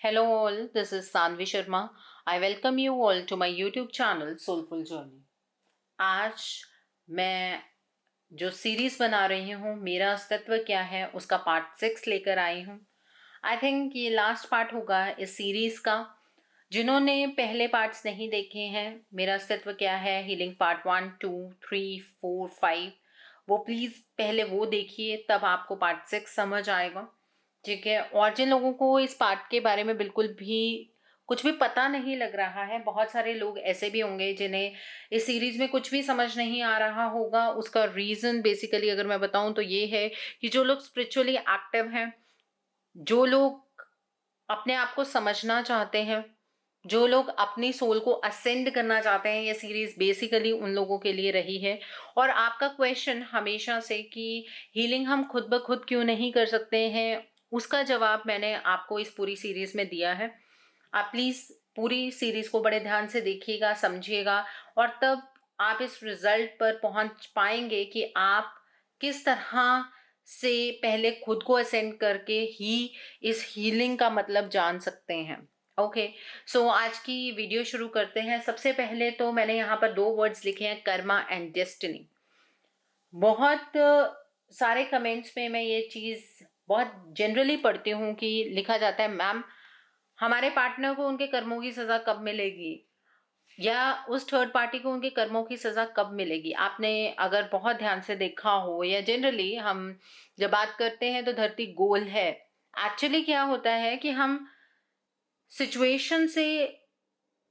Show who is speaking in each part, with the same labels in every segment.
Speaker 1: Hello all, this is Sanvi Sharma. I welcome you all to my YouTube channel Soulful Journey. आज मैं जो series बना रही हूँ मेरा अस्तित्व क्या है उसका पार्ट 6 लेकर आई हूँ। आई थिंक ये लास्ट पार्ट होगा इस सीरीज का। जिन्होंने पहले पार्ट्स नहीं देखे हैं, मेरा अस्तित्व क्या है, हीलिंग पार्ट 1, 2, 3, 4, 5, वो प्लीज़ पहले वो देखिए, तब आपको पार्ट 6 समझ आएगा। ठीक है। और जिन लोगों को इस पार्ट के बारे में बिल्कुल भी कुछ भी पता नहीं लग रहा है, बहुत सारे लोग ऐसे भी होंगे जिन्हें इस सीरीज में कुछ भी समझ नहीं आ रहा होगा। उसका रीज़न बेसिकली अगर मैं बताऊं तो ये है कि जो लोग स्पिरिचुअली एक्टिव हैं, जो लोग अपने आप को समझना चाहते हैं, जो लोग अपनी सोल को असेंड करना चाहते हैं, ये सीरीज बेसिकली उन लोगों के लिए रही है। और आपका क्वेश्चन हमेशा से कि हीलिंग हम खुद ब खुद क्यों नहीं कर सकते हैं, उसका जवाब मैंने आपको इस पूरी सीरीज में दिया है। आप प्लीज पूरी सीरीज को बड़े ध्यान से देखिएगा, समझिएगा, और तब आप इस रिजल्ट पर पहुंच पाएंगे कि आप किस तरह से पहले खुद को असेंड करके ही इस हीलिंग का मतलब जान सकते हैं। ओके, सो आज की वीडियो शुरू करते हैं। सबसे पहले तो मैंने यहाँ पर 2 वर्ड्स लिखे हैं, कर्मा एंड डेस्टिनी। बहुत सारे कमेंट्स में मैं ये चीज़ बहुत जनरली पढ़ती हूँ कि लिखा जाता है, मैम हमारे पार्टनर को उनके कर्मों की सज़ा कब मिलेगी, या उस थर्ड पार्टी को उनके कर्मों की सज़ा कब मिलेगी। आपने अगर बहुत ध्यान से देखा हो, या जनरली हम जब बात करते हैं तो धरती गोल है। एक्चुअली क्या होता है कि हम सिचुएशन से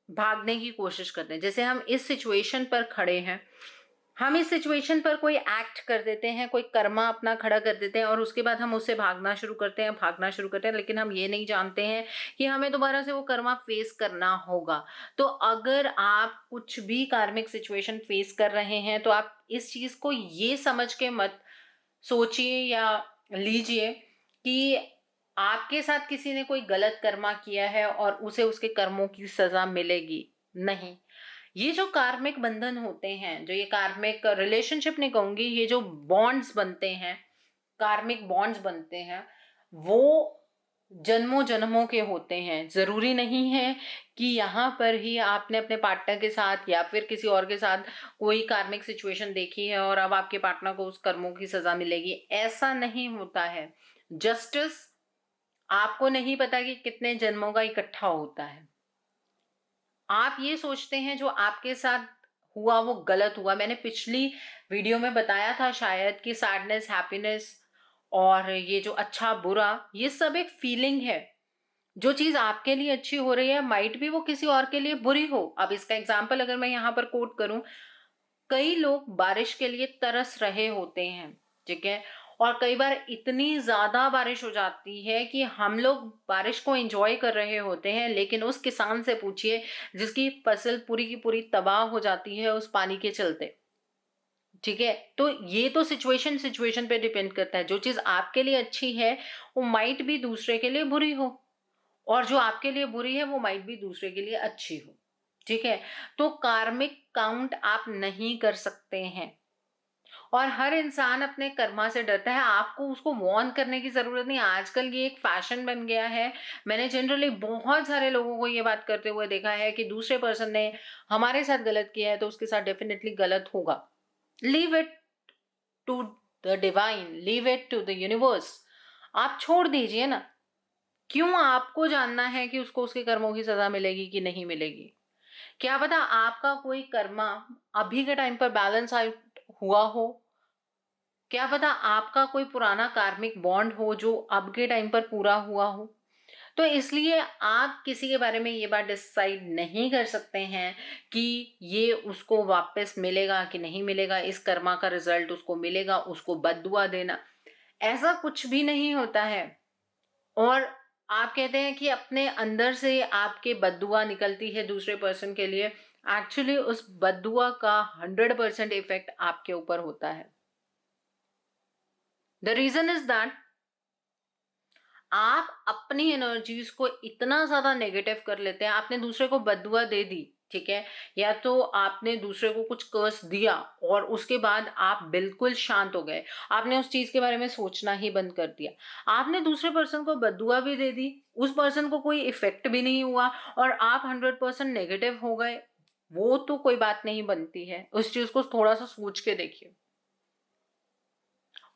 Speaker 1: भागने की कोशिश करते हैं। जैसे हम इस सिचुएशन पर खड़े हैं, हम इस सिचुएशन पर कोई एक्ट कर देते हैं, कोई कर्मा अपना खड़ा कर देते हैं, और उसके बाद हम उससे भागना शुरू करते हैं, लेकिन हम ये नहीं जानते हैं कि हमें दोबारा से वो कर्मा फेस करना होगा। तो अगर आप कुछ भी कार्मिक सिचुएशन फेस कर रहे हैं तो आप इस चीज़ को ये समझ के मत सोचिए या लीजिए कि आपके साथ किसी ने कोई गलत कर्मा किया है और उसे उसके कर्मों की सजा मिलेगी। नहीं, ये जो कार्मिक बंधन होते हैं, जो ये कार्मिक रिलेशनशिप नहीं कहूंगी, ये जो बॉन्ड्स बनते हैं, कार्मिक बॉन्ड्स बनते हैं, वो जन्मों जन्मों के होते हैं। जरूरी नहीं है कि यहाँ पर ही आपने अपने पार्टनर के साथ या फिर किसी और के साथ कोई कार्मिक सिचुएशन देखी है और अब आपके पार्टनर को उस कर्मों की सजा मिलेगी। ऐसा नहीं होता है। जस्टिस आपको नहीं पता कि कितने जन्मों का इकट्ठा होता है। आप ये सोचते हैं जो आपके साथ हुआ वो गलत हुआ। मैंने पिछली वीडियो में बताया था शायद कि सैडनेस, हैप्पीनेस और ये जो अच्छा बुरा, ये सब एक फीलिंग है। जो चीज आपके लिए अच्छी हो रही है माइट भी वो किसी और के लिए बुरी हो। अब इसका एग्जाम्पल अगर मैं यहाँ पर कोट करूं, कई लोग बारिश के लिए तरस रहे होते हैं, ठीक है, और कई बार इतनी ज्यादा बारिश हो जाती है कि हम लोग बारिश को एंजॉय कर रहे होते हैं, लेकिन उस किसान से पूछिए जिसकी फसल पूरी की पूरी तबाह हो जाती है उस पानी के चलते। ठीक है, तो ये तो सिचुएशन सिचुएशन पे डिपेंड करता है। जो चीज आपके लिए अच्छी है वो माइट भी दूसरे के लिए बुरी हो, और जो आपके लिए बुरी है वो माइट भी दूसरे के लिए अच्छी हो। ठीक है, तो कार्मिक काउंट आप नहीं कर सकते हैं, और हर इंसान अपने कर्मा से डरता है। आपको उसको वॉर्न करने की जरूरत नहीं। आजकल ये एक फैशन बन गया है। मैंने जनरली बहुत सारे लोगों को ये बात करते हुए देखा है कि दूसरे पर्सन ने हमारे साथ गलत किया है तो उसके साथ डेफिनेटली गलत होगा। Leave it to the divine, leave it to the universe. आप छोड़ दीजिए ना। क्यों आपको जानना है कि उसको उसके कर्मों की सजा मिलेगी कि नहीं मिलेगी? क्या पता आपका कोई कर्मा अभी के टाइम पर बैलेंस आउट हुआ हो, क्या पता आपका कोई पुराना कार्मिक बॉन्ड हो जो अब के टाइम पर पूरा हुआ हो। तो इसलिए आप किसी के बारे में ये बात डिसाइड नहीं कर सकते हैं कि ये उसको वापस मिलेगा कि नहीं मिलेगा, इस कर्मा का रिजल्ट उसको मिलेगा, उसको बद्दुआ देना, ऐसा कुछ भी नहीं होता है। और आप कहते हैं कि अपने अंदर से आपके बद्दुआ निकलती है दूसरे पर्सन के लिए। एक्चुअली उस बद्दुआ का 100% इफेक्ट आपके ऊपर होता है। द रीजन इज दैट आप अपनी एनर्जीज को इतना ज्यादा नेगेटिव कर लेते हैं। आपने दूसरे को बद्दुआ दे दी, ठीक है? या तो आपने दूसरे को कुछ कर्स दिया और उसके बाद आप बिल्कुल शांत हो गए। आपने उस चीज़ के बारे में सोचना ही बंद कर दिया। आपने दूसरे पर्सन को बददुआ भी दे दी, उस पर्सन को कोई इफ़ेक्ट भी नहीं हुआ और आप 100% नेगेटिव हो गए, वो तो कोई बात नहीं बनती है। उस चीज़ को थोड़ा-सा सोच के देखिए।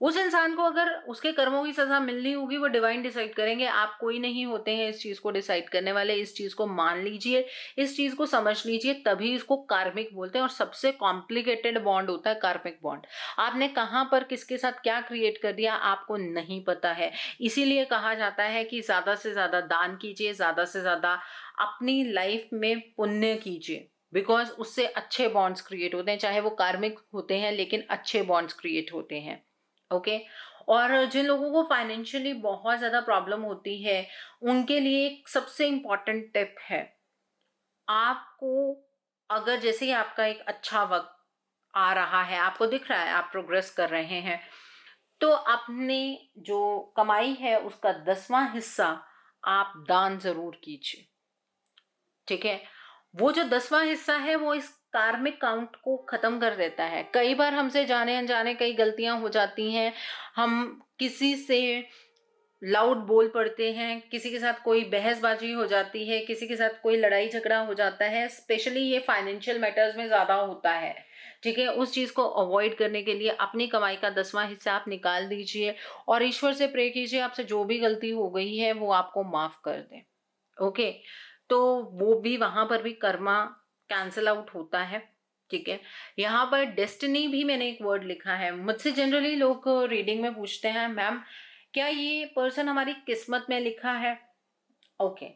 Speaker 1: उस इंसान को अगर उसके कर्मों की सज़ा मिलनी होगी, वो डिवाइन डिसाइड करेंगे, आप कोई नहीं होते हैं इस चीज़ को डिसाइड करने वाले। इस चीज़ को मान लीजिए, इस चीज़ को समझ लीजिए, तभी इसको कार्मिक बोलते हैं और सबसे कॉम्प्लिकेटेड बॉन्ड होता है कार्मिक बॉन्ड। आपने कहाँ पर किसके साथ क्या क्रिएट कर दिया, आपको नहीं पता है। इसीलिए कहा जाता है कि ज़्यादा से ज़्यादा दान कीजिए, ज़्यादा से ज़्यादा अपनी लाइफ में पुण्य कीजिए, बिकॉज़ उससे अच्छे बॉन्ड्स क्रिएट होते हैं, चाहे वो कार्मिक होते हैं लेकिन अच्छे बॉन्ड्स क्रिएट होते हैं। ओके। और जिन लोगों को फाइनेंशियली बहुत ज़्यादा प्रॉब्लम होती है, उनके लिए एक सबसे इम्पोर्टेंट टिप है, आपको अगर जैसे ही आपका एक अच्छा वक़्त आ रहा है, आपको दिख रहा है आप प्रोग्रेस कर रहे हैं, तो अपने जो कमाई है उसका 10वां हिस्सा आप दान ज़रूर कीजिए, ठीक है? वो जो 10वां हिस्सा है वो इस कार्मिक काउंट को खत्म कर देता है। कई बार हमसे जाने-अनजाने कई गलतियाँ हो जाती हैं। हम किसी से लाउड बोल पड़ते हैं, किसी के साथ कोई बहसबाजी हो जाती है, किसी के साथ कोई लड़ाई-झगड़ा हो जाता है। स्पेशली ये फाइनेंशियल मैटर्स में ज़्यादा होता है, ठीक है? उस चीज़ को अवॉइड करने के लिए अपनी कमाई का 10वां हिस्सा आप निकाल दीजिए और ईश्वर से प्रे कीजिए आपसे जो भी गलती हो गई है वो आपको माफ़ कर दें। ओके। तो वो भी वहां पर भी कर्मा कैंसल आउट होता है, ठीक है? यहाँ पर डेस्टिनी भी मैंने एक वर्ड लिखा है। मुझसे जनरली लोग रीडिंग में पूछते हैं, मैम क्या ये पर्सन हमारी किस्मत में लिखा है? ओके।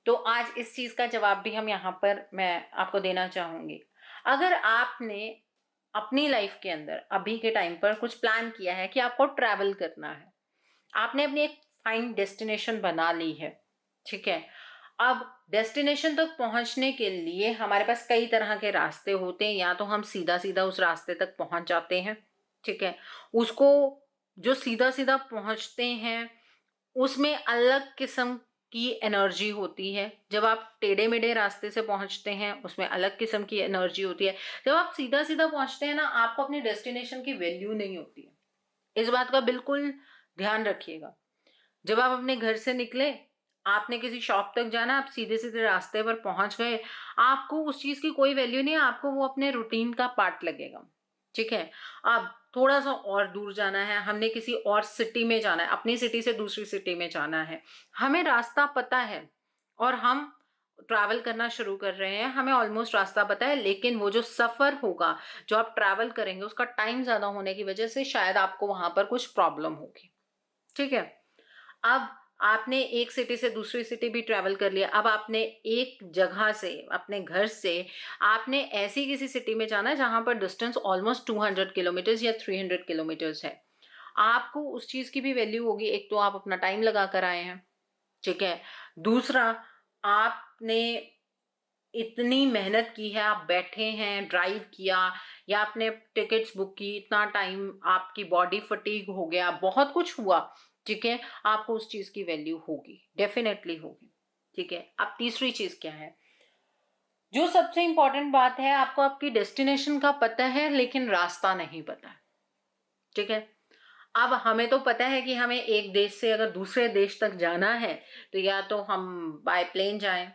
Speaker 1: तो आज इस चीज का जवाब भी हम यहाँ पर मैं आपको देना चाहूंगी। अगर आपने अपनी लाइफ के अंदर अभी के टाइम पर कुछ प्लान किया है कि आपको ट्रैवल करना है, आपने अपनी एक फाइन डेस्टिनेशन बना ली है, ठीक है? अब डेस्टिनेशन तक पहुंचने के लिए हमारे पास कई तरह के रास्ते होते हैं, या तो हम सीधा सीधा उस रास्ते तक पहुंच जाते हैं, ठीक है? उसको जो सीधा सीधा पहुंचते हैं उसमें अलग किस्म की एनर्जी होती है। जब आप टेढ़े मेढ़े रास्ते से पहुंचते हैं उसमें अलग किस्म की एनर्जी होती है। जब आप सीधा सीधा पहुंचते हैं ना, आपको अपनी डेस्टिनेशन की वैल्यू नहीं होती है। इस बात का बिल्कुल ध्यान रखिएगा। जब आप अपने घर से निकले, आपने किसी शॉप तक जाना, आप सीधे-सीधे रास्ते पर पहुँच गए, आपको उस चीज़ की कोई वैल्यू नहीं है, आपको वो अपने रूटीन का पार्ट लगेगा, ठीक है? अब थोड़ा-सा और दूर जाना है, हमने किसी और सिटी में जाना है, अपनी सिटी से दूसरी सिटी में जाना है, हमें रास्ता पता है और हम ट्रैवल करना शुरू कर रहे हैं, हमें ऑलमोस्ट रास्ता पता है, लेकिन वो जो सफ़र होगा, जो आप ट्रैवल करेंगे, उसका टाइम ज़्यादा होने की वजह से शायद आपको वहाँ पर कुछ प्रॉब्लम होगी, ठीक है? अब आपने एक सिटी से दूसरी सिटी भी ट्रैवल कर लिया। अब आपने एक जगह से, अपने घर से आपने ऐसी किसी सिटी में जाना है जहाँ पर डिस्टेंस ऑलमोस्ट 200 किलोमीटर्स या 300 किलोमीटर्स है। आपको उस चीज़ की भी वैल्यू होगी। एक तो आप अपना टाइम लगा कर आए हैं, ठीक है? दूसरा, आपने इतनी मेहनत की है, आप बैठे हैं, ड्राइव किया या आपने टिकट्स बुक की, इतना टाइम आपकी बॉडी फटीग हो गया, बहुत कुछ हुआ, ठीक है? आपको उस चीज़ की वैल्यू होगी, डेफ़िनेटली होगी, ठीक है? अब तीसरी चीज़ क्या है? जो सबसे इम्पोर्टेंट बात है, आपको आपकी डेस्टिनेशन का पता है लेकिन रास्ता नहीं पता है, ठीक है? अब हमें तो पता है कि हमें एक देश से अगर दूसरे देश तक जाना है, तो या तो हम बाय प्लेन जाएँ,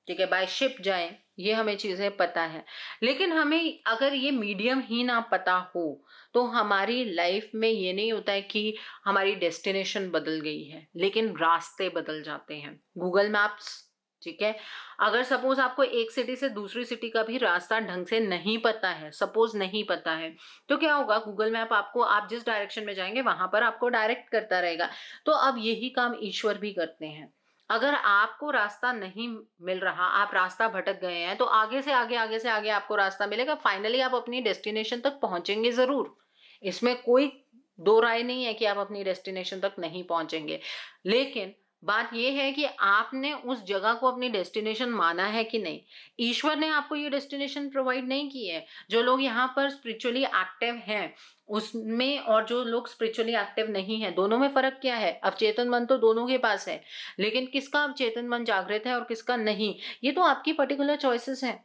Speaker 1: ठीक है, बाय शिप जाएँ, ये हमें चीज़ें पता है। लेकिन हमें अगर ये मीडियम ही ना पता हो, तो हमारी लाइफ में ये नहीं होता है कि हमारी डेस्टिनेशन बदल गई है, लेकिन रास्ते बदल जाते हैं। गूगल मैप्स, ठीक है? अगर सपोज़ आपको एक सिटी से दूसरी सिटी का भी रास्ता ढंग से नहीं पता है, सपोज़ नहीं पता है, तो क्या होगा, गूगल मैप आपको, आप जिस डायरेक्शन में जाएँगे वहाँ पर आपको डायरेक्ट करता रहेगा। तो अब यही काम ईश्वर भी करते हैं। अगर आपको रास्ता नहीं मिल रहा, आप रास्ता भटक गए हैं, तो आगे से आगे, आगे से आगे आपको रास्ता मिलेगा। फाइनली आप अपनी डेस्टिनेशन तक पहुँचेंगे ज़रूर। इसमें कोई दो राय नहीं है कि आप अपनी डेस्टिनेशन तक नहीं पहुँचेंगे। लेकिन बात ये है कि आपने उस जगह को अपनी डेस्टिनेशन माना है कि नहीं? ईश्वर ने आपको ये डेस्टिनेशन प्रोवाइड नहीं की है। जो लोग यहाँ पर स्पिरिचुअली एक्टिव हैं, उसमें और जो लोग स्पिरिचुअली एक्टिव नहीं हैं, दोनों में फ़र्क क्या है? अवचेतन मन तो दोनों के पास है, लेकिन किसका अवचेतन मन जागृत है और किसका नहीं, ये तो आपकी पर्टिकुलर चॉइसेस हैं।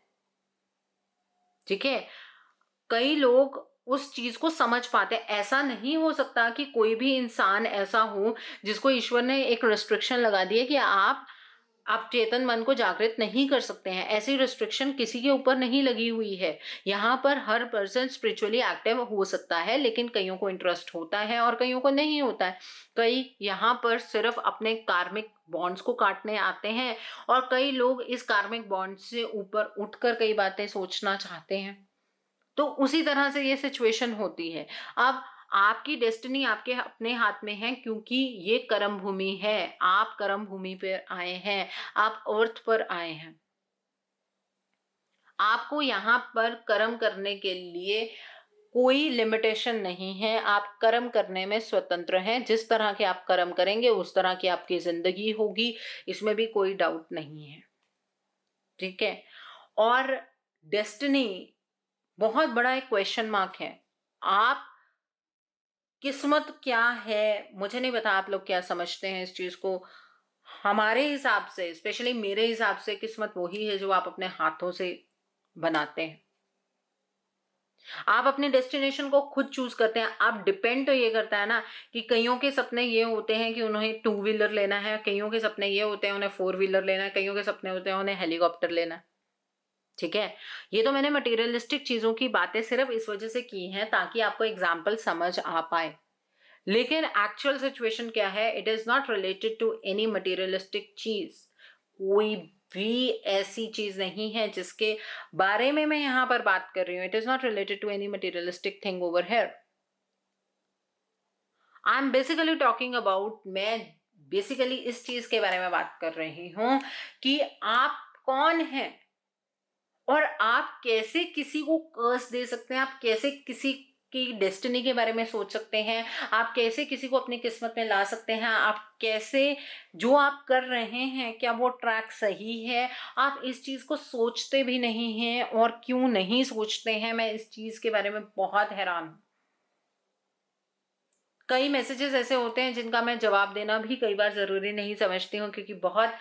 Speaker 1: ठीक है? कई लोग उस चीज को समझ पाते हैं। ऐसा नहीं हो सकता कि कोई भी इंसान ऐसा हो जिसको ईश्वर ने एक रिस्ट्रिक्शन लगा दी है कि आप चेतन मन को जागृत नहीं कर सकते हैं। ऐसी रिस्ट्रिक्शन किसी के ऊपर नहीं लगी हुई है। यहाँ पर हर पर्सन स्पिरिचुअली एक्टिव हो सकता है, लेकिन कईयों को इंटरेस्ट होता है और कईयों को नहीं होता है। कई यहाँ पर सिर्फ अपने कार्मिक बॉन्ड्स को काटने आते हैं, और कई लोग इस कार्मिक बॉन्ड से ऊपर उठकर कई बातें सोचना चाहते हैं। तो उसी तरह से ये सिचुएशन होती है। अब आपकी डेस्टिनी आपके अपने हाथ में है, क्योंकि ये कर्म भूमि है। आप कर्म भूमि पर आए हैं, आप अर्थ पर आए हैं। आपको यहाँ पर कर्म करने के लिए कोई लिमिटेशन नहीं है। आप कर्म करने में स्वतंत्र हैं। जिस तरह के आप कर्म करेंगे उस तरह की आपकी जिंदगी होगी, इसमें भी कोई डाउट नहीं है। ठीक है? और डेस्टिनी बहुत बड़ा एक क्वेश्चन मार्क है। आप किस्मत क्या है, मुझे नहीं पता आप लोग क्या समझते हैं इस चीज को। हमारे हिसाब से, स्पेशली मेरे हिसाब से, किस्मत वही है जो आप अपने हाथों से बनाते हैं। आप अपने डेस्टिनेशन को खुद चूज करते हैं। आप डिपेंड तो ये करता है ना कि कईयों के सपने ये होते हैं कि उन्हें 2 व्हीलर लेना है, कईयों के सपने ये होते हैं उन्हें 4 व्हीलर लेना है, कईयों के सपने होते हैं उन्हें हेलीकॉप्टर लेना है। ठीक है? ये तो मैंने मटेरियलिस्टिक चीजों की बातें सिर्फ इस वजह से की हैं ताकि आपको एग्जाम्पल समझ आ पाए। लेकिन एक्चुअल सिचुएशन क्या है? It is not related to any materialistic चीज। कोई भी ऐसी चीज नहीं है जिसके बारे में मैं यहां पर बात कर रही हूं। It is not related to any materialistic thing over here. I am basically talking about, मैं बेसिकली इस चीज के बारे में बात कर रही हूं कि आप कौन हैं और आप कैसे किसी को कर्स दे सकते हैं। आप कैसे किसी की डेस्टिनी के बारे में सोच सकते हैं। आप कैसे किसी को अपनी किस्मत में ला सकते हैं। आप कैसे, जो आप कर रहे हैं क्या वो ट्रैक सही है, आप इस चीज को सोचते भी नहीं हैं। और क्यों नहीं सोचते हैं, मैं इस चीज के बारे में बहुत हैरान हूं। कई मैसेजेस ऐसे होते हैं जिनका मैं जवाब देना भी कई बार जरूरी नहीं समझती हूँ, क्योंकि बहुत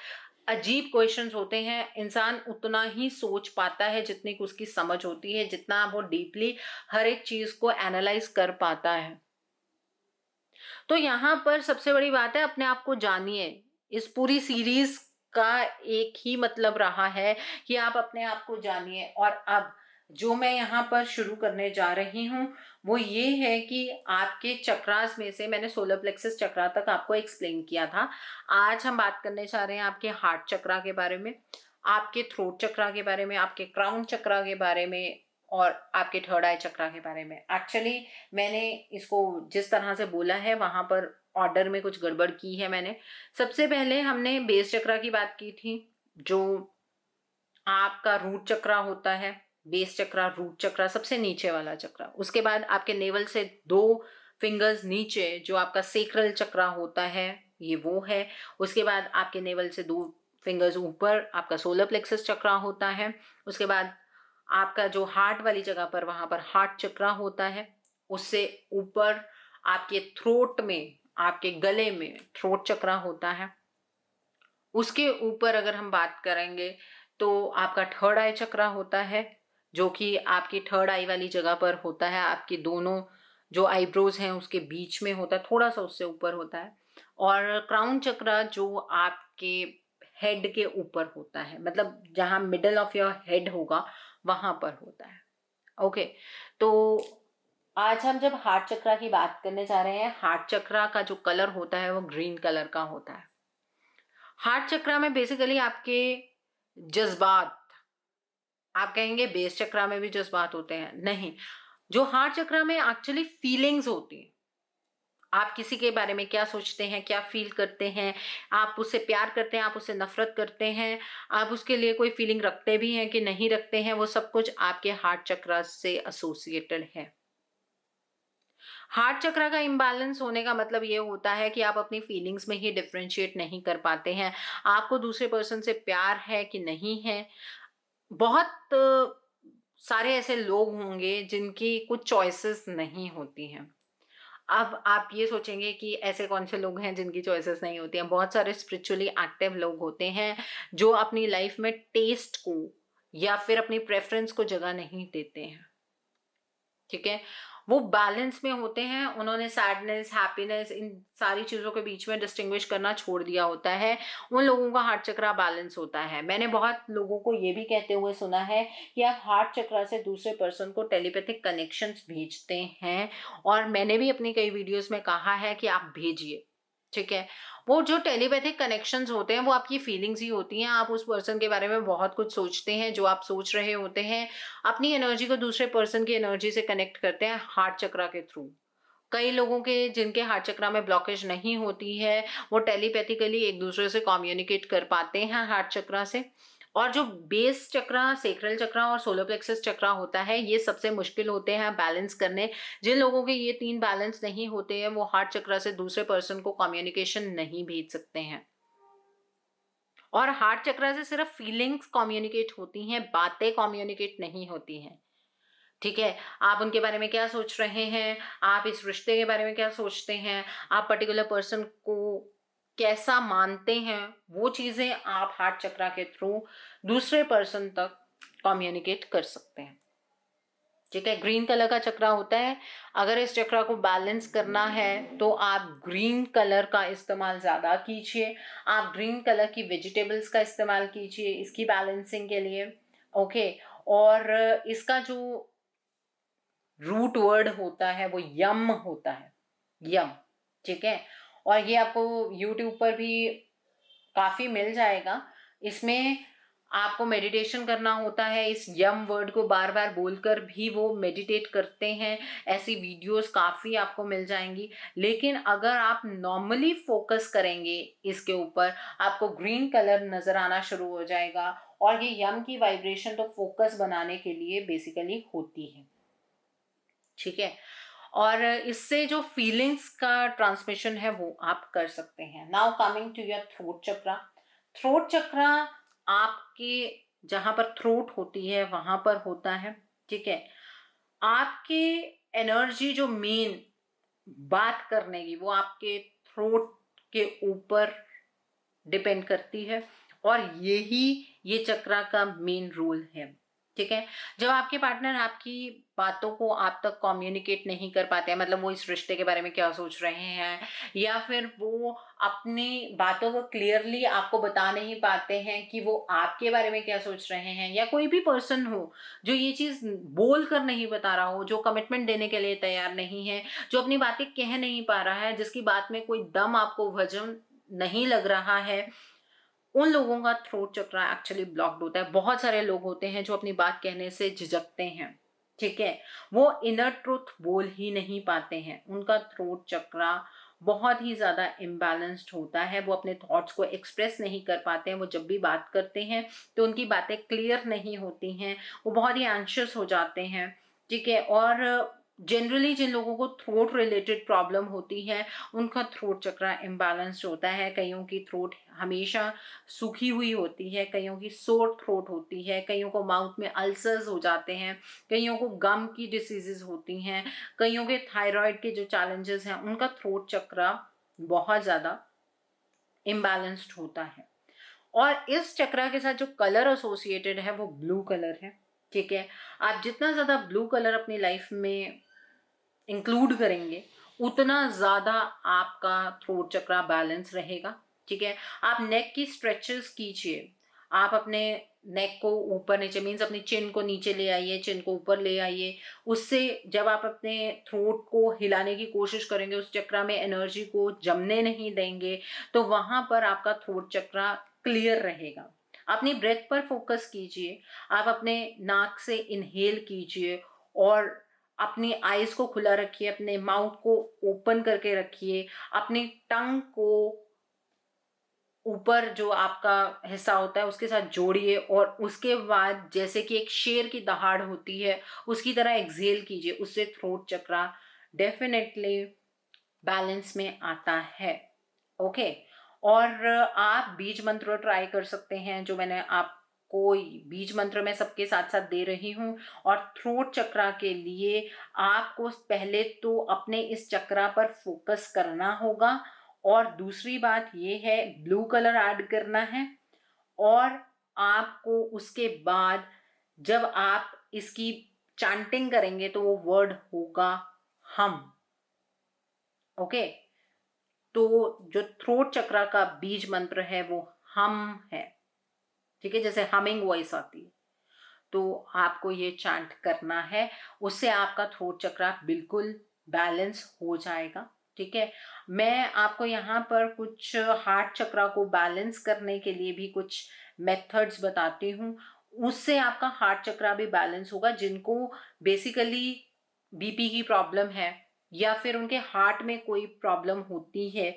Speaker 1: अजीब क्वेश्चंस होते हैं। इंसान उतना ही सोच पाता है जितनी की उसकी समझ होती है, जितना वो डीपली हर एक चीज को एनालाइज कर पाता है। तो यहाँ पर सबसे बड़ी बात है, अपने आप को जानिए। इस पूरी सीरीज का एक ही मतलब रहा है कि आप अपने आप को जानिए। और अब जो मैं यहाँ पर शुरू करने जा रही हूँ वो ये है कि आपके चक्रास में से मैंने सोलर प्लेक्सस चक्रा तक आपको एक्सप्लेन किया था। आज हम बात करने जा रहे हैं आपके हार्ट चक्रा के बारे में, आपके थ्रोट चक्रा के बारे में, आपके क्राउन चक्रा के बारे में, और आपके थर्ड आई चक्रा के बारे में। एक्चुअली मैंने इसको जिस तरह से बोला है वहां पर ऑर्डर में कुछ गड़बड़ की है मैंने। सबसे पहले हमने बेस चक्रा की बात की थी, जो आपका रूट चक्रा होता है। बेस चक्रा, रूट चक्रा, सबसे नीचे वाला चक्रा। उसके बाद आपके नेवल से 2 फिंगर्स नीचे जो आपका सेक्रल चक्रा होता है, ये वो है। उसके बाद आपके नेवल से 2 फिंगर्स ऊपर आपका सोलर प्लेक्सस चक्रा होता है। उसके बाद आपका जो हार्ट वाली जगह पर, वहां पर हार्ट चक्रा होता है। उससे ऊपर आपके थ्रोट में, आपके गले में थ्रोट चक्रा होता है। उसके ऊपर अगर हम बात करेंगे तो आपका थर्ड आई चक्रा होता है, जो कि आपकी थर्ड आई वाली जगह पर होता है। आपकी दोनों जो आईब्रोज हैं उसके बीच में होता है, थोड़ा सा उससे ऊपर होता है। और क्राउन चक्रा जो आपके हेड के ऊपर होता है, मतलब जहां मिडल ऑफ योर हेड होगा वहां पर होता है। ओके, तो आज हम जब हार्ट चक्रा की बात करने जा रहे हैं, हार्ट चक्रा का जो कलर होता है वो ग्रीन कलर का होता है। हार्ट चक्रा में बेसिकली आपके जज्बात, आप कहेंगे बेस चक्रा में भी जज्बात होते हैं, नहीं। जो हार्ट चक्रा में एक्चुअली फीलिंग्स होती है, आप किसी के बारे में क्या सोचते हैं, क्या फील करते हैं, आप उससे प्यार करते हैं, आप उससे नफरत करते हैं, आप उसके लिए कोई फीलिंग रखते भी हैं कि नहीं रखते हैं, वो सब कुछ आपके हार्ट चक्रा से एसोसिएटेड है। हार्ट चक्रा का इम्बैलेंस होने का मतलब ये होता है कि आप अपनी फीलिंग्स में ही डिफरेंशिएट नहीं कर पाते हैं। आपको दूसरे पर्सन से प्यार है कि नहीं है। बहुत सारे ऐसे लोग होंगे जिनकी कुछ चॉइसेस नहीं होती हैं। अब आप ये सोचेंगे कि ऐसे कौन से लोग हैं जिनकी चॉइसेस नहीं होती हैं। बहुत सारे स्पिरिचुअली एक्टिव लोग होते हैं जो अपनी लाइफ में टेस्ट को या फिर अपनी प्रेफरेंस को जगह नहीं देते हैं। ठीक है, वो बैलेंस में होते हैं, उन्होंने सैडनेस, हैप्पीनेस, इन सारी चीज़ों के बीच में डिस्टिंग्विश करना छोड़ दिया होता है। उन लोगों का हार्ट चक्रा बैलेंस होता है। मैंने बहुत लोगों को ये भी कहते हुए सुना है कि आप हार्ट चक्रा से दूसरे पर्सन को टेलीपैथिक कनेक्शंस भेजते हैं, और मैंने भी अपनी कई वीडियोस में कहा है कि आप भेजिए। ठीक है, वो जो टेलीपैथिक कनेक्शंस होते हैं वो आपकी फीलिंग्स ही होती हैं। आप उस पर्सन के बारे में बहुत कुछ सोचते हैं, जो आप सोच रहे होते हैं, अपनी एनर्जी को दूसरे पर्सन की एनर्जी से कनेक्ट करते हैं हार्ट चक्रा के थ्रू। कई लोगों के जिनके हार्ट चक्रा में ब्लॉकेज नहीं होती है, वो टेलीपैथिकली एक दूसरे से कम्युनिकेट कर पाते हैं हार्ट चक्रा से। और जो बेस चक्रा, सेक्रल चक्रा और सोलर प्लेक्सस चक्रा होता है, ये सबसे मुश्किल होते हैं बैलेंस करने। जिन लोगों के ये 3 बैलेंस नहीं होते हैं, वो हार्ट चक्रा से दूसरे पर्सन को कम्युनिकेशन नहीं भेज सकते हैं। और हार्ट चक्रा से सिर्फ फीलिंग्स कम्युनिकेट होती हैं, बातें कम्युनिकेट नहीं होती हैं। ठीक है, आप उनके बारे में क्या सोच रहे हैं, आप इस रिश्ते के बारे में क्या सोचते हैं, आप पर्टिकुलर पर्सन को कैसा मानते हैं, वो चीज़ें आप हार्ट चक्रा के थ्रू दूसरे पर्सन तक कम्युनिकेट कर सकते हैं। ठीक है, ग्रीन कलर का चक्रा होता है। अगर इस चक्रा को बैलेंस करना है तो आप ग्रीन कलर का इस्तेमाल ज़्यादा कीजिए। आप ग्रीन कलर की वेजिटेबल्स का इस्तेमाल कीजिए इसकी बैलेंसिंग के लिए। ओके, और इसका जो रूट वर्ड होता है वो यम होता है, यम। ठीक है, और ये आपको यूट्यूब पर भी काफ़ी मिल जाएगा। इसमें आपको मेडिटेशन करना होता है, इस यम वर्ड को बार बार बोलकर भी वो मेडिटेट करते हैं। ऐसी वीडियोस काफ़ी आपको मिल जाएंगी। लेकिन अगर आप नॉर्मली फोकस करेंगे इसके ऊपर, आपको ग्रीन कलर नज़र आना शुरू हो जाएगा। और ये यम की वाइब्रेशन तो फोकस बनाने के लिए बेसिकली होती है। ठीक है, और इससे जो फीलिंग्स का ट्रांसमिशन है वो आप कर सकते हैं। Now coming to your throat chakra. Throat chakra आपके जहाँ पर थ्रोट होती है वहाँ पर होता है। ठीक है, आपके एनर्जी जो मेन बात करने की, वो आपके थ्रोट के ऊपर डिपेंड करती है, और यही ये चक्रा का मेन रोल है। ठीक है, जब आपके पार्टनर आपकी बातों को आप तक कम्युनिकेट नहीं कर पाते हैं, मतलब वो इस रिश्ते के बारे में क्या सोच रहे हैं, या फिर वो अपनी बातों को क्लियरली आपको बता नहीं पाते हैं कि वो आपके बारे में क्या सोच रहे हैं, या कोई भी पर्सन हो जो ये चीज़ बोल कर नहीं बता रहा हो, जो कमिटमेंट देने के लिए तैयार नहीं है, जो अपनी बातें कह नहीं पा रहा है, जिसकी बात में कोई दम आपको वजन नहीं लग रहा है, उन लोगों का थ्रोट चक्रा एक्चुअली ब्लॉक्ड होता है। बहुत सारे लोग होते हैं जो अपनी बात कहने से झिझकते हैं। ठीक है, वो इनर ट्रुथ बोल ही नहीं पाते हैं, उनका थ्रोट चक्रा बहुत ही ज़्यादा इम्बैलेंस्ड होता है। वो अपने थॉट्स को एक्सप्रेस नहीं कर पाते हैं। वो जब भी बात करते हैं तो उनकी बातें क्लियर नहीं होती हैं, वो बहुत ही एंशियस हो जाते हैं। ठीक है, और जनरली जिन लोगों को थ्रोट रिलेटेड प्रॉब्लम होती है, उनका थ्रोट चक्रा इम्बैलेंस्ड होता है। कईयों की थ्रोट हमेशा सूखी हुई होती है, कईयों की सोर थ्रोट होती है, कईयों को माउथ में अल्सर्स हो जाते हैं, कईयों को गम की डिसीजेज होती हैं, कईयों के थायराइड के जो चैलेंजेस हैं, उनका थ्रोट चक्रा बहुत ज़्यादा इम्बैलेंस्ड होता है। और इस चक्रा के साथ जो कलर एसोसिएटेड है वो ब्लू कलर है। ठीक है, आप जितना ज़्यादा ब्लू कलर अपनी लाइफ में इंक्लूड करेंगे, उतना ज़्यादा आपका थ्रोट चक्रा बैलेंस रहेगा। ठीक है, आप नेक की स्ट्रेचेस कीजिए। आप अपने नेक को ऊपर नीचे, मीन्स अपनी चिन को नीचे ले आइए, चिन को ऊपर ले आइए। उससे जब आप अपने थ्रोट को हिलाने की कोशिश करेंगे, उस चक्रा में एनर्जी को जमने नहीं देंगे, तो वहाँ पर आपका थ्रोट चक्रा क्लियर रहेगा। अपनी ब्रेथ पर फोकस कीजिए। आप अपने नाक से इनहेल कीजिए और अपनी आईज को खुला रखिए, अपने माउथ को ओपन करके रखिए, अपनी टंग को ऊपर जो आपका हिस्सा होता है उसके साथ जोड़िए, और उसके बाद जैसे कि एक शेर की दहाड़ होती है उसकी तरह एक्सहेल कीजिए। उससे थ्रोट चक्रा डेफिनेटली बैलेंस में आता है। ओके, और आप बीज मंत्र ट्राई कर सकते हैं, जो मैंने आपको बीज मंत्र मैं सबके साथ साथ दे रही हूँ। और थ्रोट चक्रा के लिए आपको पहले तो अपने इस चक्रा पर फोकस करना होगा, और दूसरी बात ये है ब्लू कलर ऐड करना है, और आपको उसके बाद जब आप इसकी चैंटिंग करेंगे तो वो वर्ड होगा हम। ओके, तो जो थ्रोट चक्रा का बीज मंत्र है वो हम है। ठीक है, जैसे हमिंग वॉइस आती है, तो आपको ये चैंट करना है। उससे आपका थ्रोट चक्रा बिल्कुल बैलेंस हो जाएगा। ठीक है, मैं आपको यहाँ पर कुछ हार्ट चक्रा को बैलेंस करने के लिए भी कुछ मेथड्स बताती हूँ। उससे आपका हार्ट चक्रा भी बैलेंस होगा। जिनको बेसिकली बीपी की प्रॉब्लम है या फिर उनके हार्ट में कोई प्रॉब्लम होती है,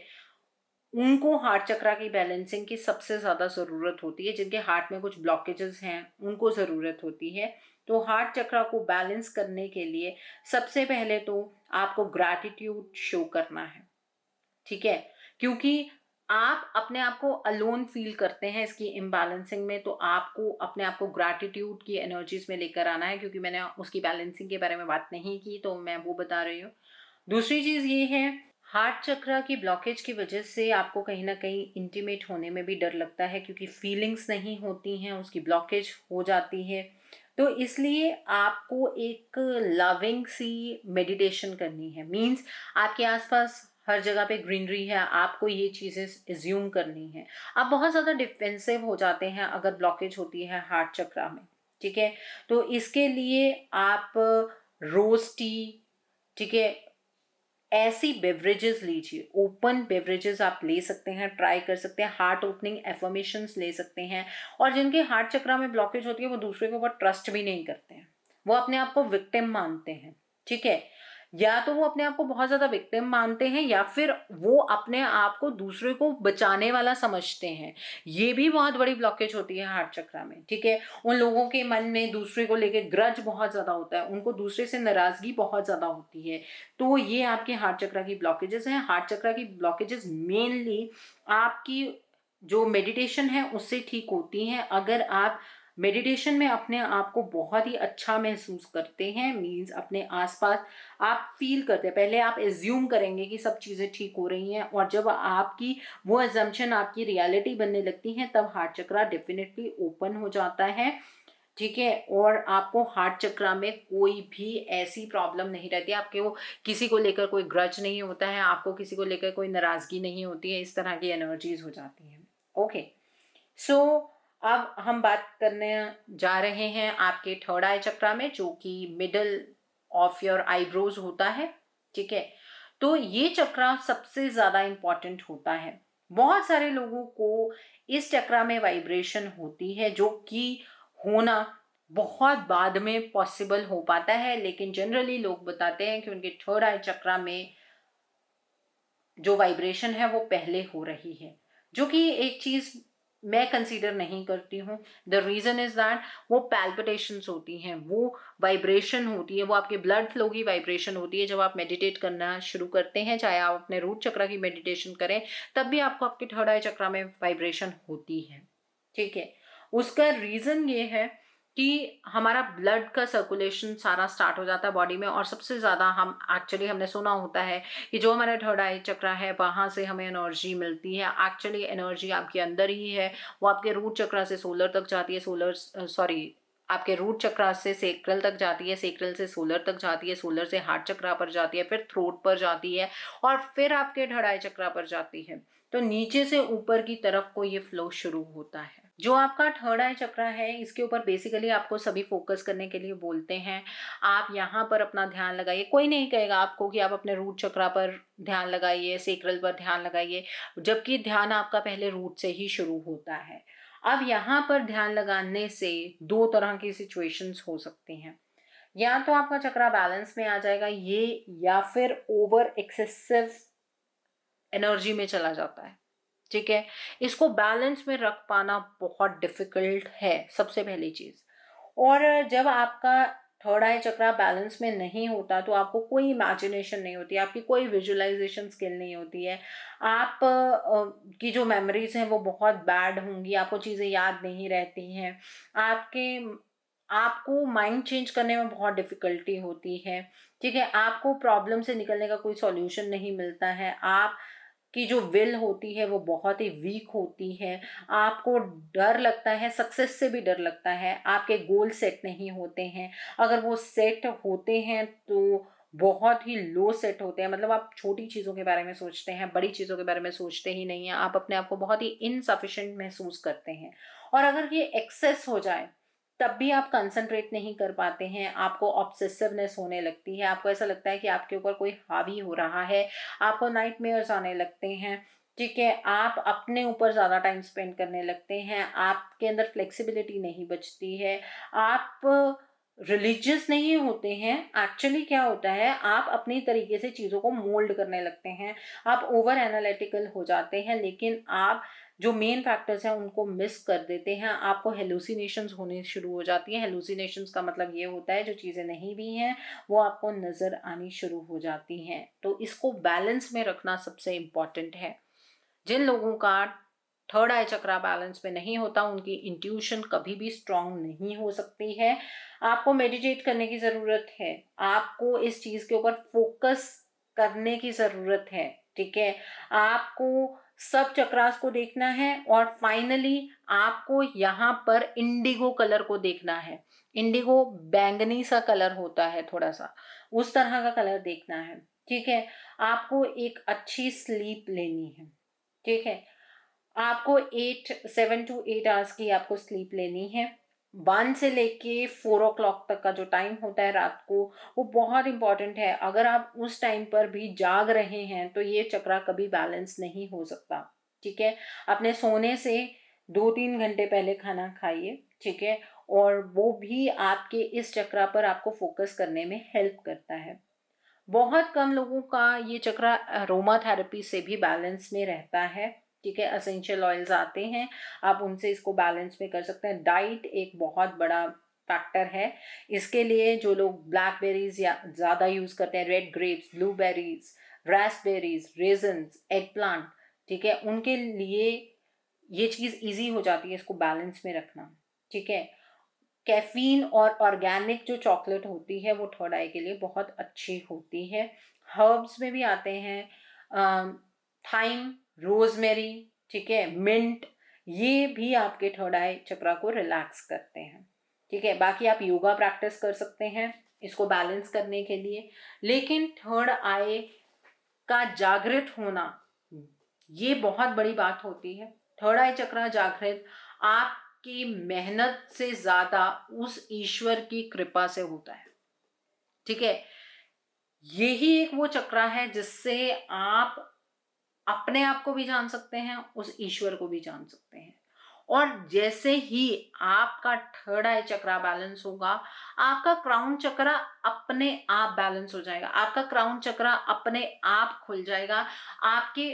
Speaker 1: उनको हार्ट चक्रा की बैलेंसिंग की सबसे ज़्यादा ज़रूरत होती है। जिनके हार्ट में कुछ ब्लॉकेजेस हैं उनको ज़रूरत होती है। तो हार्ट चक्रा को बैलेंस करने के लिए सबसे पहले तो आपको ग्रैटिट्यूड शो करना है। ठीक है, क्योंकि आप अपने आप को अलोन फील करते हैं इसकी इम्बैलेंसिंग में, तो आपको अपने आप को ग्रैटिट्यूड की एनर्जीज में लेकर आना है। क्योंकि मैंने उसकी बैलेंसिंग के बारे में बात नहीं की, तो मैं वो बता रही हूँ। दूसरी चीज़ ये है, हार्ट चक्रा की ब्लॉकेज की वजह से आपको कहीं ना कहीं इंटीमेट होने में भी डर लगता है, क्योंकि फीलिंग्स नहीं होती हैं, उसकी ब्लॉकेज हो जाती है। तो इसलिए आपको एक लविंग सी मेडिटेशन करनी है। मीन्स आपके आसपास हर जगह पे ग्रीनरी है, आपको ये चीज़ें एज्यूम करनी है। आप बहुत ज़्यादा डिफेंसिव हो जाते हैं अगर ब्लॉकेज होती है हार्ट चक्रा में। ठीक है, तो इसके लिए आप रोज टी, ठीक है, ऐसी बेवरेजेस लीजिए। ओपन बेवरेजेस आप ले सकते हैं, ट्राई कर सकते हैं। हार्ट ओपनिंग एफर्मेशंस ले सकते हैं। और जिनके हार्ट चक्रा में ब्लॉकेज होती है वो दूसरे के ऊपर ट्रस्ट भी नहीं करते हैं, वो अपने आप को विक्टिम मानते हैं। ठीक है, या तो वो अपने आप को बहुत ज्यादा विक्टिम मानते हैं या फिर वो अपने आप को दूसरे को बचाने वाला समझते हैं। ये भी बहुत बड़ी ब्लॉकेज होती है हार्ट चक्रा में। ठीक है, उन लोगों के मन में दूसरे को लेके ग्रज बहुत ज्यादा होता है, उनको दूसरे से नाराजगी बहुत ज्यादा होती है। तो ये आपके हार्ट चक्रा की ब्लॉकेजेस हैं। हार्ट चक्रा की ब्लॉकेजेस मेनली आपकी जो मेडिटेशन है उससे ठीक होती हैं। अगर आप मेडिटेशन में अपने आप को बहुत ही अच्छा महसूस करते हैं, मीन्स अपने आसपास आप फील करते हैं, पहले आप एज्यूम करेंगे कि सब चीज़ें ठीक हो रही हैं, और जब आपकी वो एजम्पशन आपकी रियलिटी बनने लगती हैं तब हार्ट चक्रा डेफिनेटली ओपन हो जाता है। ठीक है, और आपको हार्ट चक्रा में कोई भी ऐसी प्रॉब्लम नहीं रहती। आपके वो किसी को लेकर कोई ग्रज नहीं होता है, आपको किसी को लेकर कोई नाराजगी नहीं होती है। इस तरह की एनर्जीज हो जाती हैं। ओके, सो अब हम बात करने जा रहे हैं आपके थर्ड आई चक्रा में, जो कि मिडल ऑफ योर आईब्रोज होता है। ठीक है, तो ये चक्रा सबसे ज्यादा इंपॉर्टेंट होता है। बहुत सारे लोगों को इस चक्रा में वाइब्रेशन होती है, जो कि होना बहुत बाद में पॉसिबल हो पाता है, लेकिन जनरली लोग बताते हैं कि उनके थर्ड आई चक्रा में जो वाइब्रेशन है वो पहले हो रही है, जो कि एक चीज मैं कंसीडर नहीं करती हूँ। द रीजन इज दैट वो पैल्पिटेशंस होती हैं, वो वाइब्रेशन होती है, वो आपके ब्लड फ्लो की वाइब्रेशन होती है। जब आप मेडिटेट करना शुरू करते हैं, चाहे आप अपने रूट चक्र की मेडिटेशन करें, तब भी आपको आपके थर्ड आई चक्र में वाइब्रेशन होती है। ठीक है, उसका रीजन ये है कि हमारा ब्लड का सर्कुलेशन सारा स्टार्ट हो जाता है बॉडी में, और सबसे ज़्यादा हमने सुना होता है कि जो हमारा थर्ड आई चक्र है वहाँ से हमें एनर्जी मिलती है। एक्चुअली एनर्जी आपके अंदर ही है, वो आपके रूट चक्र से सोलर तक जाती है, आपके रूट चक्र से सेक्रल तक जाती है, सेक्रल से सोलर तक जाती है, सोलर से हार्ट चक्र पर जाती है, फिर थ्रोट पर जाती है, और फिर आपके थर्ड आई चक्र पर जाती है। तो नीचे से ऊपर की तरफ को ये फ्लो शुरू होता है। जो आपका थर्ड आई चक्र है, इसके ऊपर बेसिकली आपको सभी फोकस करने के लिए बोलते हैं। आप यहाँ पर अपना ध्यान लगाइए। कोई नहीं कहेगा आपको कि आप अपने रूट चक्र पर ध्यान लगाइए, सेक्रल पर ध्यान लगाइए, जबकि ध्यान आपका पहले रूट से ही शुरू होता है। अब यहाँ पर ध्यान लगाने से दो तरह की सिचुएशंस हो सकती हैं। या तो आपका चक्रा बैलेंस में आ जाएगा ये, या फिर ओवर एक्सेसिव एनर्जी में चला जाता है। ठीक है, इसको बैलेंस में रख पाना बहुत डिफिकल्ट है, सबसे पहली चीज। और जब आपका थर्ड आई चक्रा बैलेंस में नहीं होता तो आपको कोई इमेजिनेशन नहीं होती, आपकी कोई विजुअलाइजेशन स्किल नहीं होती है। आप की जो मेमोरीज हैं वो बहुत बैड होंगी, आपको चीज़ें याद नहीं रहती हैं, आपके आपको माइंड चेंज करने में बहुत डिफिकल्टी होती है। ठीक है, आपको प्रॉब्लम से निकलने का कोई सॉल्यूशन नहीं मिलता है। आप की जो विल होती है वो बहुत ही वीक होती है, आपको डर लगता है, सक्सेस से भी डर लगता है, आपके गोल सेट नहीं होते हैं, अगर वो सेट होते हैं तो बहुत ही लो सेट होते हैं, मतलब आप छोटी चीज़ों के बारे में सोचते हैं, बड़ी चीज़ों के बारे में सोचते ही नहीं हैं, आप अपने आप को बहुत ही इनसफिशिएंट महसूस करते हैं। और अगर ये एक्सेस हो जाए तब भी आप कंसंट्रेट नहीं कर पाते हैं, आपको ऑब्सेसिवनेस होने लगती है, आपको ऐसा लगता है कि आपके ऊपर कोई हावी हो रहा है, आपको नाइटमेयर्स आने लगते हैं, ठीक है, आप अपने ऊपर ज़्यादा टाइम स्पेंड करने लगते हैं, आपके अंदर फ्लेक्सिबिलिटी नहीं बचती है, आप रिलीजियस नहीं होते हैं। एक्चुअली क्या होता है, आप अपनी तरीके से चीज़ों को मोल्ड करने लगते हैं, आप ओवर एनालिटिकल हो जाते हैं, लेकिन आप जो मेन फैक्टर्स हैं उनको मिस कर देते हैं, आपको हेलुसिनेशंस होने शुरू हो जाती हैं। हेलुसिनेशंस का मतलब ये होता है जो चीज़ें नहीं भी हैं वो आपको नज़र आनी शुरू हो जाती हैं। तो इसको बैलेंस में रखना सबसे इम्पॉर्टेंट है। जिन लोगों का थर्ड आई चक्रा बैलेंस में नहीं होता, उनकी इंट्यूशन कभी भी स्ट्रांग नहीं हो सकती है। आपको मेडिटेट करने की ज़रूरत है, आपको इस चीज़ के ऊपर फोकस करने की ज़रूरत है, ठीक है, आपको सब चक्रास को देखना है और फाइनली आपको यहाँ पर इंडिगो कलर को देखना है। इंडिगो बैंगनी सा कलर होता है, थोड़ा सा उस तरह का कलर देखना है, ठीक है। आपको एक अच्छी स्लीप लेनी है, ठीक है, आपको 7 to 8 आवर्स की आपको स्लीप लेनी है। 1 से लेके 4 o'clock तक का जो टाइम होता है रात को, वो बहुत इंपॉर्टेंट है। अगर आप उस टाइम पर भी जाग रहे हैं तो ये चक्रा कभी बैलेंस नहीं हो सकता, ठीक है। अपने सोने से 2-3 घंटे पहले खाना खाइए, ठीक है, और वो भी आपके इस चक्रा पर आपको फोकस करने में हेल्प करता है। बहुत कम लोगों का ये चक्रा अरोमा थेरेपी से भी बैलेंस में रहता है, ठीक है, एसेंशियल ऑयल्स आते हैं, आप उनसे इसको बैलेंस में कर सकते हैं। डाइट एक बहुत बड़ा फैक्टर है, इसके लिए जो लोग ब्लैकबेरीज या ज़्यादा यूज़ करते हैं, red grapes, blueberries, raspberries, raisins, eggplant, ठीक है, उनके लिए ये चीज़ ईजी हो जाती है इसको बैलेंस में रखना, ठीक है। कैफीन और ऑर्गेनिक जो चॉकलेट होती है वो थर्ड आई के लिए बहुत अच्छी होती है। हर्ब्स में भी आते हैं थाइम, रोजमेरी, ठीक है, मिंट, ये भी आपके थर्ड आई चक्रा को रिलैक्स करते हैं, ठीक है। बाकी आप योगा प्रैक्टिस कर सकते हैं इसको बैलेंस करने के लिए, लेकिन थर्ड आई का जागृत होना ये बहुत बड़ी बात होती है। थर्ड आई चक्रा जागृत आपकी मेहनत से ज्यादा उस ईश्वर की कृपा से होता है, ठीक है। यही एक वो चक्रा है जिससे आप अपने आप को भी जान सकते हैं, उस ईश्वर को भी जान सकते हैं। और जैसे ही आपका थर्ड आई चक्रा बैलेंस होगा, आपका क्राउन चक्रा अपने आप बैलेंस हो जाएगा, आपका क्राउन चक्रा अपने आप खुल जाएगा। आपके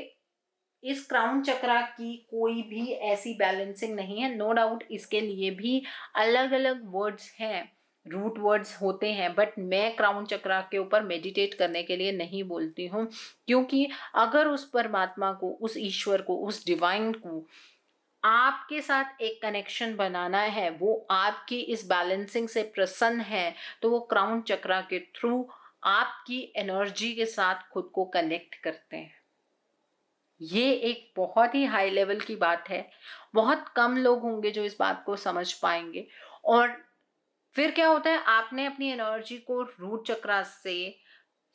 Speaker 1: इस क्राउन चक्रा की कोई भी ऐसी बैलेंसिंग नहीं है, नो डाउट इसके लिए भी अलग अलग वर्ड्स हैं, रूट वर्ड्स होते हैं, बट मैं क्राउन चक्रा के ऊपर मेडिटेट करने के लिए नहीं बोलती हूँ, क्योंकि अगर उस परमात्मा को, उस ईश्वर को, उस डिवाइन को आपके साथ एक कनेक्शन बनाना है, वो आपकी इस बैलेंसिंग से प्रसन्न है, तो वो क्राउन चक्रा के थ्रू आपकी एनर्जी के साथ खुद को कनेक्ट करते हैं। ये एक बहुत ही हाई लेवल की बात है, बहुत कम लोग होंगे जो इस बात को समझ पाएंगे। और फिर क्या होता है, आपने अपनी एनर्जी को रूट चक्रा से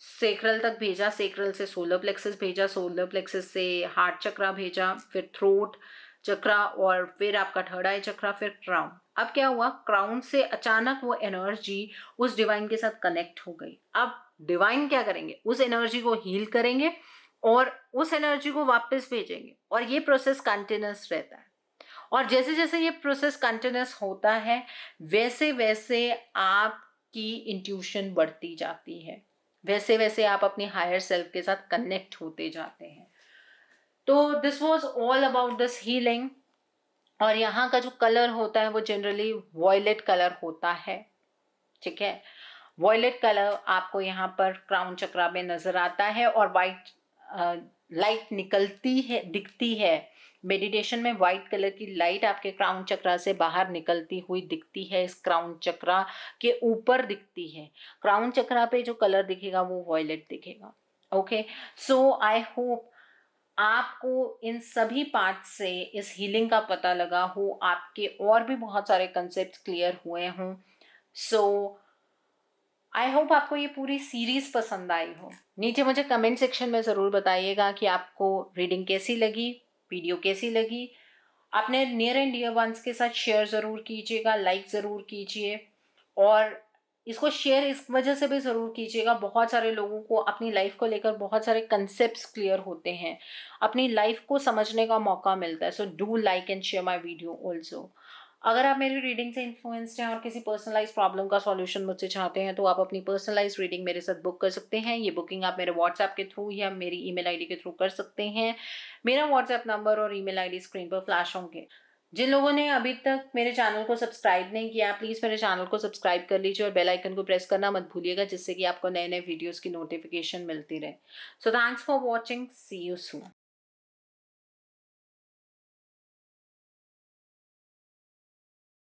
Speaker 1: सेक्रल तक भेजा, सेक्रल से सोलर प्लेक्सस भेजा, सोलर प्लेक्सस से हार्ट चक्रा भेजा, फिर थ्रोट चक्रा, और फिर आपका थर्ड आई चक्रा, फिर क्राउन। अब क्या हुआ, क्राउन से अचानक वो एनर्जी उस डिवाइन के साथ कनेक्ट हो गई। अब डिवाइन क्या करेंगे, उस एनर्जी को हील करेंगे और उस एनर्जी को वापस भेजेंगे, और ये प्रोसेस कंटिन्यूस रहता है। और जैसे जैसे ये प्रोसेस कंटिन्यूस होता है, वैसे वैसे आपकी इंट्यूशन बढ़ती जाती है, वैसे वैसे आप अपनी हायर सेल्फ के साथ कनेक्ट होते जाते हैं। तो this was all about this healing. और यहाँ का जो कलर होता है वो जनरली वॉयलेट कलर होता है, ठीक है। वॉयलेट कलर आपको यहाँ पर क्राउन चक्रा में नजर आता है, और वाइट लाइट निकलती है, दिखती है। मेडिटेशन में वाइट कलर की लाइट आपके क्राउन चक्रा से बाहर निकलती हुई दिखती है, इस क्राउन चक्रा के ऊपर दिखती है। क्राउन चक्रा पे जो कलर दिखेगा वो वॉयलेट दिखेगा। ओके, सो आई होप आपको इन सभी पार्ट से इस हीलिंग का पता लगा हो, आपके और भी बहुत सारे कंसेप्ट क्लियर हुए हों। सो आई होप आपको ये पूरी सीरीज पसंद आई हो। नीचे मुझे कमेंट सेक्शन में ज़रूर बताइएगा कि आपको रीडिंग कैसी लगी, वीडियो कैसी लगी। अपने नियर एंड डियर वंस के साथ शेयर ज़रूर कीजिएगा, लाइक ज़रूर कीजिए, और इसको शेयर इस वजह से भी ज़रूर कीजिएगा, बहुत सारे लोगों को अपनी लाइफ को लेकर बहुत सारे कंसेप्ट्स क्लियर होते हैं, अपनी लाइफ को समझने का मौका मिलता है। So do like and share my video also. अगर आप मेरी रीडिंग से इन्फ्लुएंस्ड हैं और किसी पर्सनलाइज प्रॉब्लम का सॉल्यूशन मुझसे चाहते हैं, तो आप अपनी पर्सनलाइज रीडिंग मेरे साथ बुक कर सकते हैं। ये बुकिंग आप मेरे व्हाट्सएप के थ्रू या मेरी ईमेल आईडी के थ्रू कर सकते हैं। मेरा व्हाट्सएप नंबर और ईमेल आईडी स्क्रीन पर फ्लैश होंगे। जिन लोगों ने अभी तक मेरे चैनल को सब्सक्राइब नहीं किया, प्लीज़ मेरे चैनल को सब्सक्राइब कर लीजिए और बेल आइकन को प्रेस करना मत भूलिएगा, जिससे कि आपको नए नए वीडियोज़ की नोटिफिकेशन मिलती रहे। So thanks for watching, see you soon.